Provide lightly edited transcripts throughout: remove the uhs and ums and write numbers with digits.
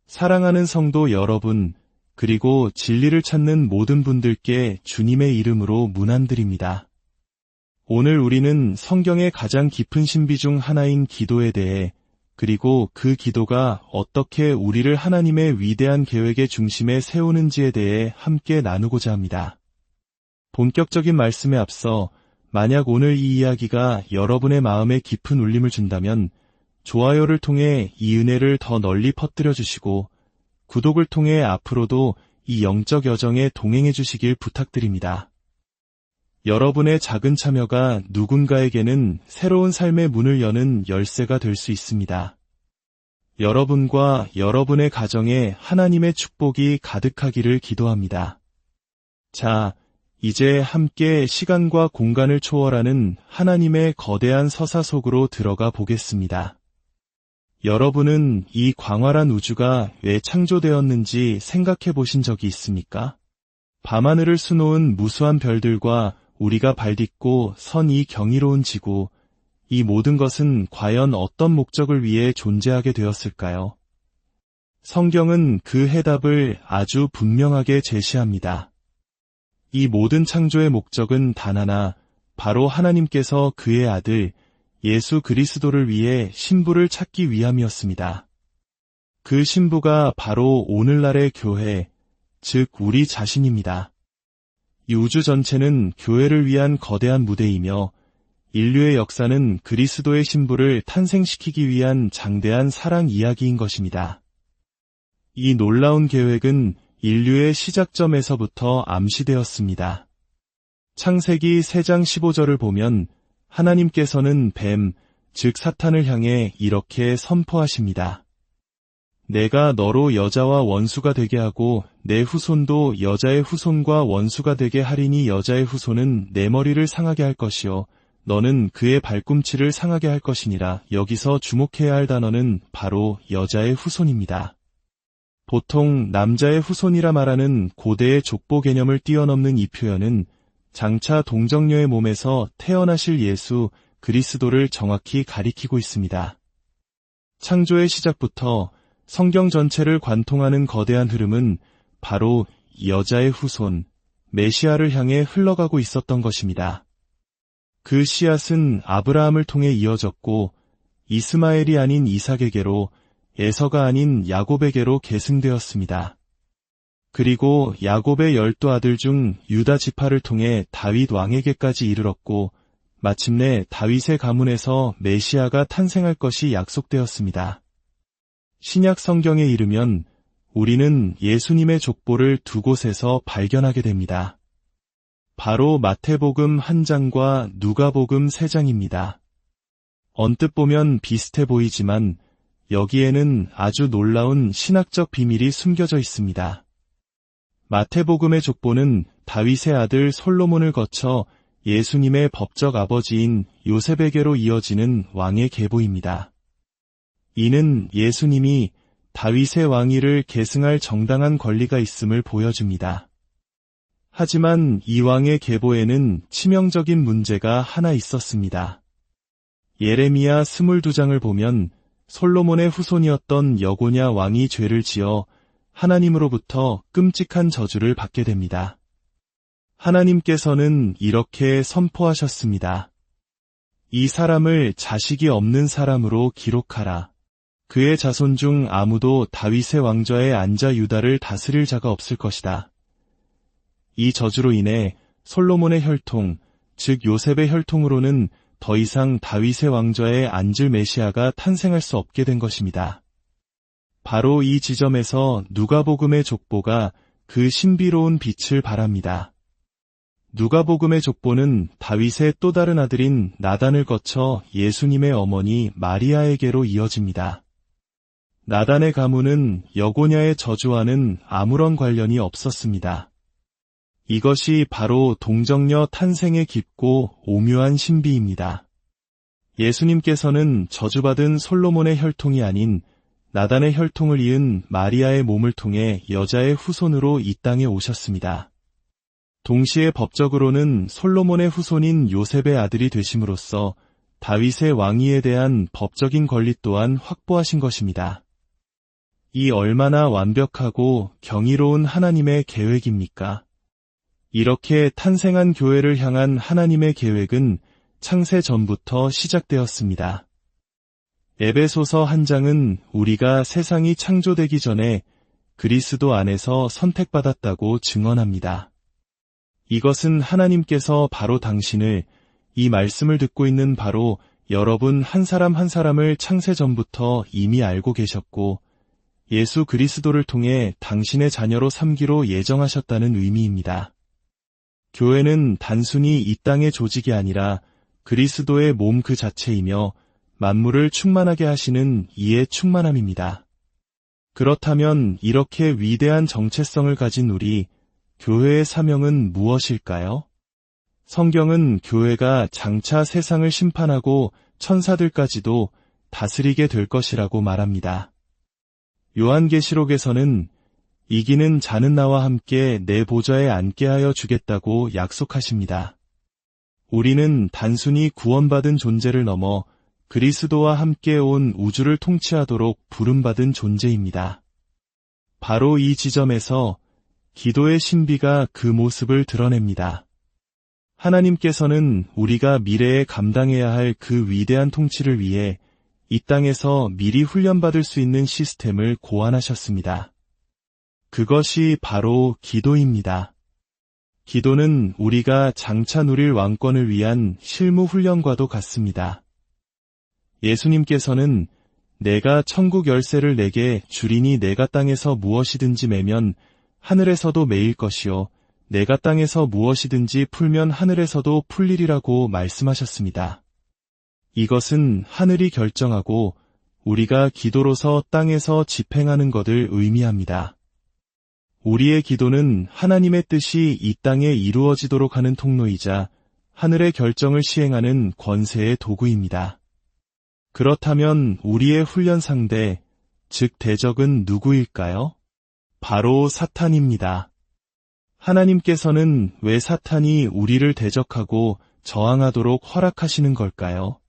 사랑하는 성도 여러분, 그리고 진리를 찾는 모든 분들께 주님의 이름으로 문안드립니다. 오늘 우리는 성경의 가장 깊은 신비 중 하나인 기도에 대해, 그리고 그 기도가 어떻게 우리를 하나님의 위대한 계획의 중심에 세우는지에 대해 함께 나누고자 합니다. 본격적인 말씀에 앞서 만약 오늘 이 이야기가 여러분의 마음에 깊은 울림을 준다면 좋아요를 통해 이 은혜를 더 널리 퍼뜨려 주시고 구독을 통해 앞으로도 이 영적 여정에 동행해 주시길 부탁드립니다. 여러분의 작은 참여가 누군가에게는 새로운 삶의 문을 여는 열쇠가 될 수 있습니다. 여러분과 여러분의 가정에 하나님의 축복이 가득하기를 기도합니다. 자, 이제 함께 시간과 공간을 초월하는 하나님의 거대한 서사 속으로 들어가 보겠습니다. 여러분은 이 광활한 우주가 왜 창조되었는지 생각해 보신 적이 있습니까? 밤하늘을 수놓은 무수한 별들과 우리가 발딛고 선 이 경이로운 지구, 이 모든 것은 과연 어떤 목적을 위해 존재하게 되었을까요? 성경은 그 해답을 아주 분명하게 제시합니다. 이 모든 창조의 목적은 단 하나, 바로 하나님께서 그의 아들 예수 그리스도를 위해 신부를 찾기 위함이었습니다. 그 신부가 바로 오늘날의 교회, 즉 우리 자신입니다. 이 우주 전체는 교회를 위한 거대한 무대이며 인류의 역사는 그리스도의 신부를 탄생시키기 위한 장대한 사랑 이야기인 것입니다. 이 놀라운 계획은 인류의 시작점에서부터 암시되었습니다. 창세기 3장 15절을 보면 하나님께서는 뱀, 즉 사탄을 향해 이렇게 선포하십니다. 내가 너로 여자와 원수가 되게 하고 내 후손도 여자의 후손과 원수가 되게 하리니 여자의 후손은 내 머리를 상하게 할 것이요 너는 그의 발꿈치를 상하게 할 것이니라. 여기서 주목해야 할 단어는 바로 여자의 후손입니다. 보통 남자의 후손이라 말하는 고대의 족보 개념을 뛰어넘는 이 표현은 장차 동정녀의 몸에서 태어나실 예수 그리스도를 정확히 가리키고 있습니다. 창조의 시작부터 성경 전체를 관통하는 거대한 흐름은 바로 여자의 후손, 메시아를 향해 흘러가고 있었던 것입니다. 그 씨앗은 아브라함을 통해 이어졌고 이스마엘이 아닌 이삭에게로, 에서가 아닌 야곱에게로 계승되었습니다. 그리고 야곱의 12아들 중 유다 지파를 통해 다윗 왕에게까지 이르렀고 마침내 다윗의 가문에서 메시아가 탄생할 것이 약속되었습니다. 신약 성경에 이르면 우리는 예수님의 족보를 두 곳에서 발견하게 됩니다. 바로 마태복음 1장과 누가복음 3장입니다. 언뜻 보면 비슷해 보이지만 여기에는 아주 놀라운 신학적 비밀이 숨겨져 있습니다. 마태복음의 족보는 다윗의 아들 솔로몬을 거쳐 예수님의 법적 아버지인 요셉에게로 이어지는 왕의 계보입니다. 이는 예수님이 다윗의 왕위를 계승할 정당한 권리가 있음을 보여줍니다. 하지만 이 왕의 계보에는 치명적인 문제가 하나 있었습니다. 예레미야 22장을 보면 솔로몬의 후손이었던 여고냐 왕이 죄를 지어 하나님으로부터 끔찍한 저주를 받게 됩니다. 하나님께서는 이렇게 선포하셨습니다. 이 사람을 자식이 없는 사람으로 기록하라. 그의 자손 중 아무도 다윗의 왕좌에 앉아 유다를 다스릴 자가 없을 것이다. 이 저주로 인해 솔로몬의 혈통, 즉 요셉의 혈통으로는 더 이상 다윗의 왕좌에 앉을 메시아가 탄생할 수 없게 된 것입니다. 바로 이 지점에서 누가복음의 족보가 그 신비로운 빛을 발합니다. 누가복음의 족보는 다윗의 또 다른 아들인 나단을 거쳐 예수님의 어머니 마리아에게로 이어집니다. 나단의 가문은 여고냐의 저주와는 아무런 관련이 없었습니다. 이것이 바로 동정녀 탄생의 깊고 오묘한 신비입니다. 예수님께서는 저주받은 솔로몬의 혈통이 아닌 나단의 혈통을 이은 마리아의 몸을 통해 여자의 후손으로 이 땅에 오셨습니다. 동시에 법적으로는 솔로몬의 후손인 요셉의 아들이 되심으로써 다윗의 왕위에 대한 법적인 권리 또한 확보하신 것입니다. 이 얼마나 완벽하고 경이로운 하나님의 계획입니까? 이렇게 탄생한 교회를 향한 하나님의 계획은 창세 전부터 시작되었습니다. 에베소서 한 장은 우리가 세상이 창조되기 전에 그리스도 안에서 선택받았다고 증언합니다. 이것은 하나님께서 바로 당신을, 이 말씀을 듣고 있는 바로 여러분 한 사람 한 사람을 창세 전부터 이미 알고 계셨고 예수 그리스도를 통해 당신의 자녀로 삼기로 예정하셨다는 의미입니다. 교회는 단순히 이 땅의 조직이 아니라 그리스도의 몸 그 자체이며 만물을 충만하게 하시는 이의 충만함입니다. 그렇다면 이렇게 위대한 정체성을 가진 우리 교회의 사명은 무엇일까요? 성경은 교회가 장차 세상을 심판하고 천사들까지도 다스리게 될 것이라고 말합니다. 요한계시록에서는 이기는 자는 나와 함께 내 보좌에 앉게 하여 주겠다고 약속하십니다. 우리는 단순히 구원받은 존재를 넘어 그리스도와 함께 온 우주를 통치하도록 부름받은 존재입니다. 바로 이 지점에서 기도의 신비가 그 모습을 드러냅니다. 하나님께서는 우리가 미래에 감당해야 할 그 위대한 통치를 위해 이 땅에서 미리 훈련받을 수 있는 시스템을 고안하셨습니다. 그것이 바로 기도입니다. 기도는 우리가 장차 누릴 왕권을 위한 실무 훈련과도 같습니다. 예수님께서는 내가 천국 열쇠를 내게 주리니 내가 땅에서 무엇이든지 매면 하늘에서도 매일 것이요 내가 땅에서 무엇이든지 풀면 하늘에서도 풀리리라고 말씀하셨습니다. 이것은 하늘이 결정하고 우리가 기도로서 땅에서 집행하는 것을 의미합니다. 우리의 기도는 하나님의 뜻이 이 땅에 이루어지도록 하는 통로이자 하늘의 결정을 시행하는 권세의 도구입니다. 그렇다면 우리의 훈련 상대, 즉 대적은 누구일까요? 바로 사탄입니다. 하나님께서는 왜 사탄이 우리를 대적하고 저항하도록 허락하시는 걸까요?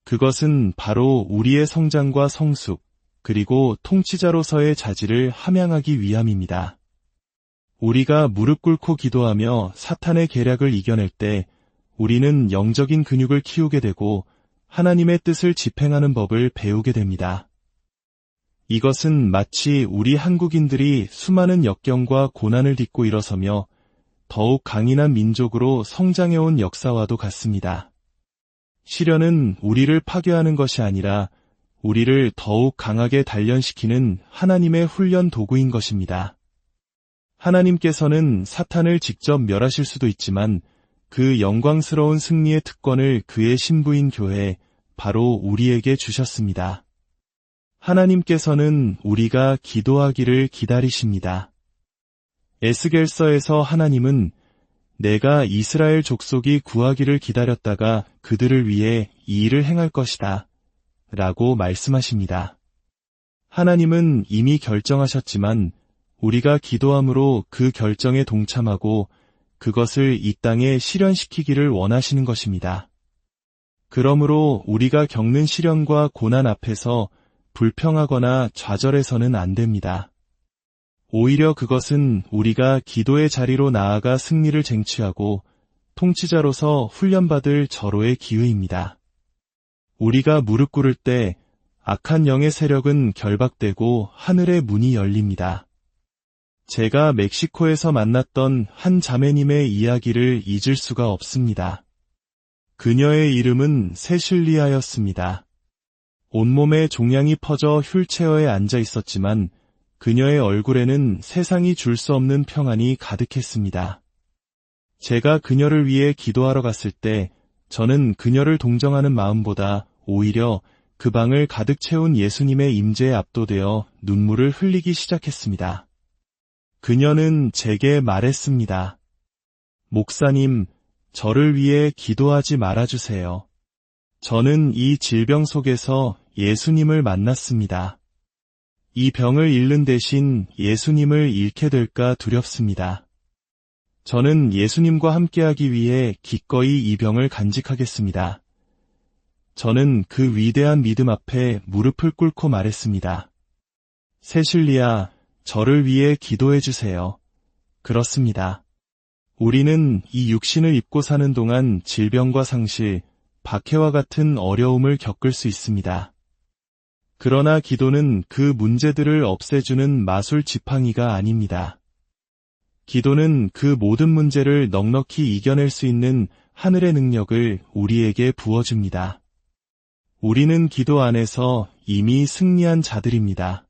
그것은 바로 우리의 성장과 성숙, 그리고 통치자로서의 자질을 함양하기 위함입니다. 우리가 무릎 꿇고 기도하며 사탄의 계략을 이겨낼 때 우리는 영적인 근육을 키우게 되고 하나님의 뜻을 집행하는 법을 배우게 됩니다. 이것은 마치 우리 한국인들이 수많은 역경과 고난을 딛고 일어서며 더욱 강인한 민족으로 성장해온 역사와도 같습니다. 시련은 우리를 파괴하는 것이 아니라 우리를 더욱 강하게 단련시키는 하나님의 훈련 도구인 것입니다. 하나님께서는 사탄을 직접 멸하실 수도 있지만 그 영광스러운 승리의 특권을 그의 신부인 교회, 바로 우리에게 주셨습니다. 하나님께서는 우리가 기도하기를 기다리십니다. 에스겔서에서 하나님은 내가 이스라엘 족속이 구하기를 기다렸다가 그들을 위해 이 일을 행할 것이다 라고 말씀하십니다. 하나님은 이미 결정하셨지만 우리가 기도함으로 그 결정에 동참하고 그것을 이 땅에 실현시키기를 원하시는 것입니다. 그러므로 우리가 겪는 시련과 고난 앞에서 불평하거나 좌절해서는 안 됩니다. 오히려 그것은 우리가 기도의 자리로 나아가 승리를 쟁취하고 통치자로서 훈련받을 절호의 기회입니다. 우리가 무릎 꿇을 때 악한 영의 세력은 결박되고 하늘의 문이 열립니다. 제가 멕시코에서 만났던 한 자매님의 이야기를 잊을 수가 없습니다. 그녀의 이름은 세실리아였습니다. 온몸에 종양이 퍼져 휠체어에 앉아 있었지만 그녀의 얼굴에는 세상이 줄 수 없는 평안이 가득했습니다. 제가 그녀를 위해 기도하러 갔을 때 저는 그녀를 동정하는 마음보다 오히려 그 방을 가득 채운 예수님의 임재에 압도되어 눈물을 흘리기 시작했습니다. 그녀는 제게 말했습니다. 목사님, 저를 위해 기도하지 말아주세요. 저는 이 질병 속에서 예수님을 만났습니다. 이 병을 잃는 대신 예수님을 잃게 될까 두렵습니다. 저는 예수님과 함께하기 위해 기꺼이 이 병을 간직하겠습니다. 저는 그 위대한 믿음 앞에 무릎을 꿇고 말했습니다. 세슐리야, 저를 위해 기도해 주세요. 그렇습니다. 우리는 이 육신을 입고 사는 동안 질병과 상실, 박해와 같은 어려움을 겪을 수 있습니다. 그러나 기도는 그 문제들을 없애주는 마술 지팡이가 아닙니다. 기도는 그 모든 문제를 넉넉히 이겨낼 수 있는 하늘의 능력을 우리에게 부어줍니다. 우리는 기도 안에서 이미 승리한 자들입니다.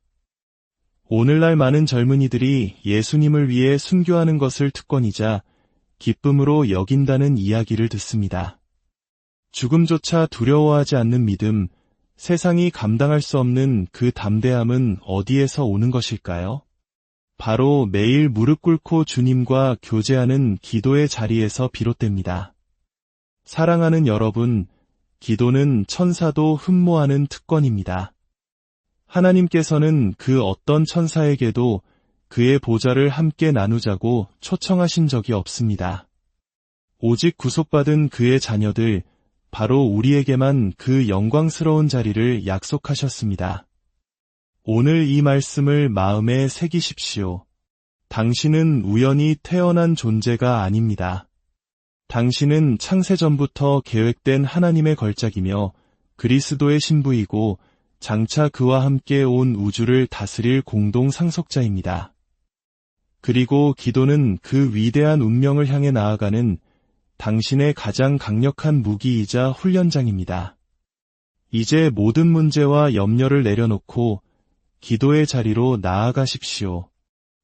오늘날 많은 젊은이들이 예수님을 위해 순교하는 것을 특권이자 기쁨으로 여긴다는 이야기를 듣습니다. 죽음조차 두려워하지 않는 믿음, 세상이 감당할 수 없는 그 담대함은 어디에서 오는 것일까요? 바로 매일 무릎 꿇고 주님과 교제하는 기도의 자리에서 비롯됩니다. 사랑하는 여러분, 기도는 천사도 흠모하는 특권입니다. 하나님께서는 그 어떤 천사에게도 그의 보좌를 함께 나누자고 초청하신 적이 없습니다. 오직 구속받은 그의 자녀들, 바로 우리에게만 그 영광스러운 자리를 약속하셨습니다. 오늘 이 말씀을 마음에 새기십시오. 당신은 우연히 태어난 존재가 아닙니다. 당신은 창세전부터 계획된 하나님의 걸작이며 그리스도의 신부이고 장차 그와 함께 온 우주를 다스릴 공동 상속자입니다. 그리고 기도는 그 위대한 운명을 향해 나아가는 당신의 가장 강력한 무기이자 훈련장입니다. 이제 모든 문제와 염려를 내려놓고 기도의 자리로 나아가십시오.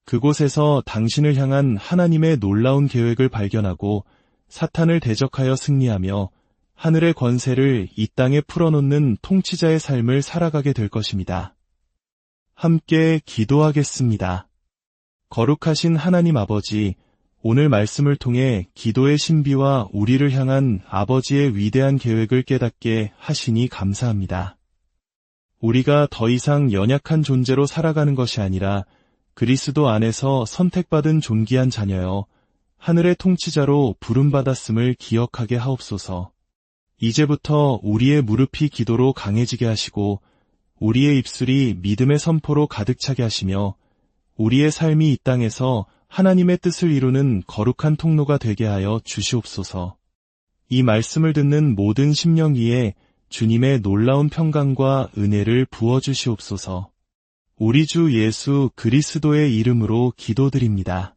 그곳에서 당신을 향한 하나님의 놀라운 계획을 발견하고 사탄을 대적하여 승리하며 하늘의 권세를 이 땅에 풀어놓는 통치자의 삶을 살아가게 될 것입니다. 함께 기도하겠습니다. 거룩하신 하나님 아버지, 오늘 말씀을 통해 기도의 신비와 우리를 향한 아버지의 위대한 계획을 깨닫게 하시니 감사합니다. 우리가 더 이상 연약한 존재로 살아가는 것이 아니라 그리스도 안에서 선택받은 존귀한 자녀여 하늘의 통치자로 부름받았음을 기억하게 하옵소서. 이제부터 우리의 무릎이 기도로 강해지게 하시고 우리의 입술이 믿음의 선포로 가득 차게 하시며 우리의 삶이 이 땅에서 하나님의 뜻을 이루는 거룩한 통로가 되게 하여 주시옵소서. 이 말씀을 듣는 모든 심령 위에 주님의 놀라운 평강과 은혜를 부어주시옵소서. 우리 주 예수 그리스도의 이름으로 기도드립니다.